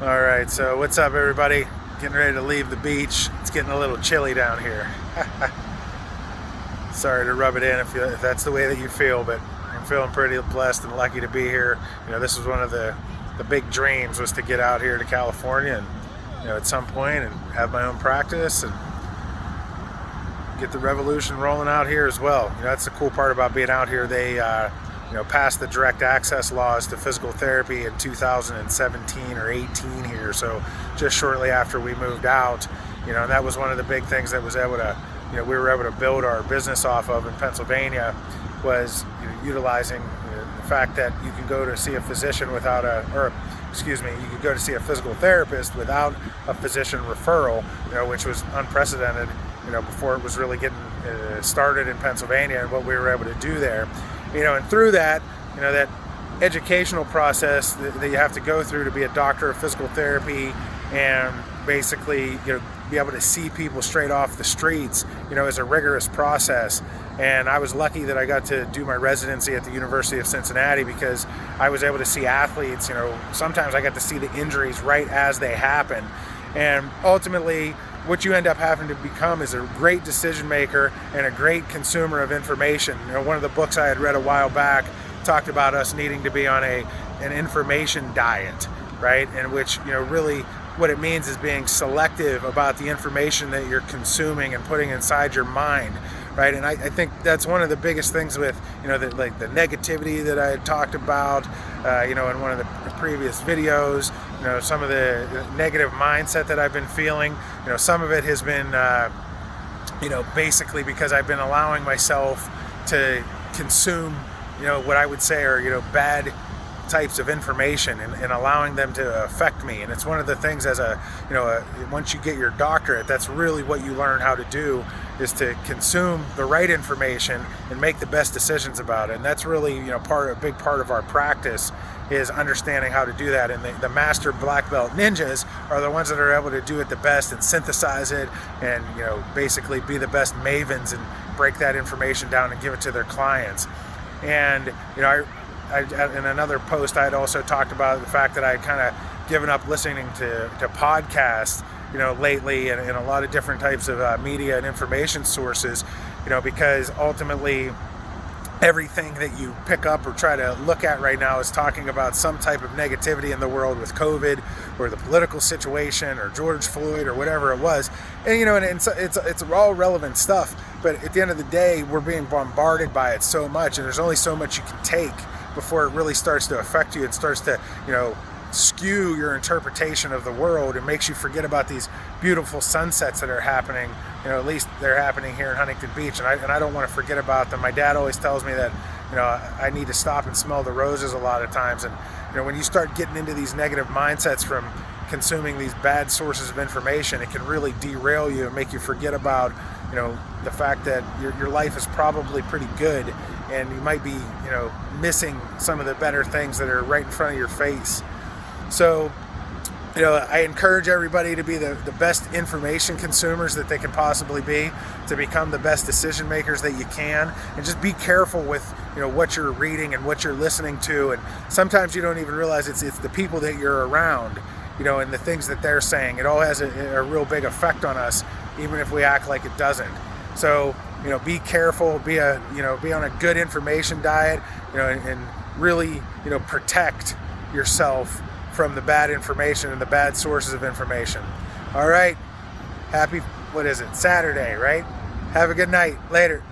All right, so what's up, everybody? Getting ready to leave the beach. It's getting a little chilly down here. Sorry to rub it in if that's the way that you feel, but I'm feeling pretty blessed and lucky to be here. You know, this was one of the big dreams, was to get out here to California and, at some point and have my own practice and get the revolution rolling out here as well. That's the cool part about being out here. They passed the direct access laws to physical therapy in 2017 or 18 here, so just shortly after we moved out. And that was one of the big things that was able to, we were able to build our business off of in Pennsylvania, was utilizing the fact that you can go to see a physician you could go to see a physical therapist without a physician referral, which was unprecedented, before it was really getting started in Pennsylvania, and what we were able to do there. And through that, that educational process that you have to go through to be a doctor of physical therapy and basically, be able to see people straight off the streets, is a rigorous process. And I was lucky that I got to do my residency at the University of Cincinnati, because I was able to see athletes, sometimes I got to see the injuries right as they happen. And ultimately, what you end up having to become is a great decision maker and a great consumer of information. One of the books I had read a while back talked about us needing to be on an information diet, right? In which, really what it means is being selective about the information that you're consuming and putting inside your mind, right? And I think that's one of the biggest things with, the negativity that I had talked about, in one of the previous videos, some of the negative mindset that I've been feeling. Some of it has been, basically because I've been allowing myself to consume, what I would say are, bad types of information and allowing them to affect me. And it's one of the things as once you get your doctorate, that's really what you learn how to do, is to consume the right information and make the best decisions about it. And that's really, a big part of our practice, is understanding how to do that. And the master black belt ninjas are the ones that are able to do it the best and synthesize it and, basically be the best mavens and break that information down and give it to their clients. And, in another post, I had also talked about the fact that I had kind of given up listening to podcasts, lately, and a lot of different types of media and information sources, because ultimately everything that you pick up or try to look at right now is talking about some type of negativity in the world with COVID or the political situation or George Floyd or whatever it was. And, and it's all relevant stuff. But at the end of the day, we're being bombarded by it so much, and there's only so much you can take before it really starts to affect you and starts to, skew your interpretation of the world and makes you forget about these beautiful sunsets that are happening. At least they're happening here in Huntington Beach, and I don't want to forget about them. My dad always tells me that, I need to stop and smell the roses a lot of times. And, when you start getting into these negative mindsets from consuming these bad sources of information, it can really derail you and make you forget about, the fact that your life is probably pretty good, and you might be, missing some of the better things that are right in front of your face. So, I encourage everybody to be the best information consumers that they can possibly be, to become the best decision makers that you can, and just be careful with, what you're reading and what you're listening to. And sometimes you don't even realize it's the people that you're around, and the things that they're saying. It all has a real big effect on us, even if we act like it doesn't. So, be careful, be on a good information diet, and really, protect yourself from the bad information and the bad sources of information. All right. Happy, Saturday, right? Have a good night. Later.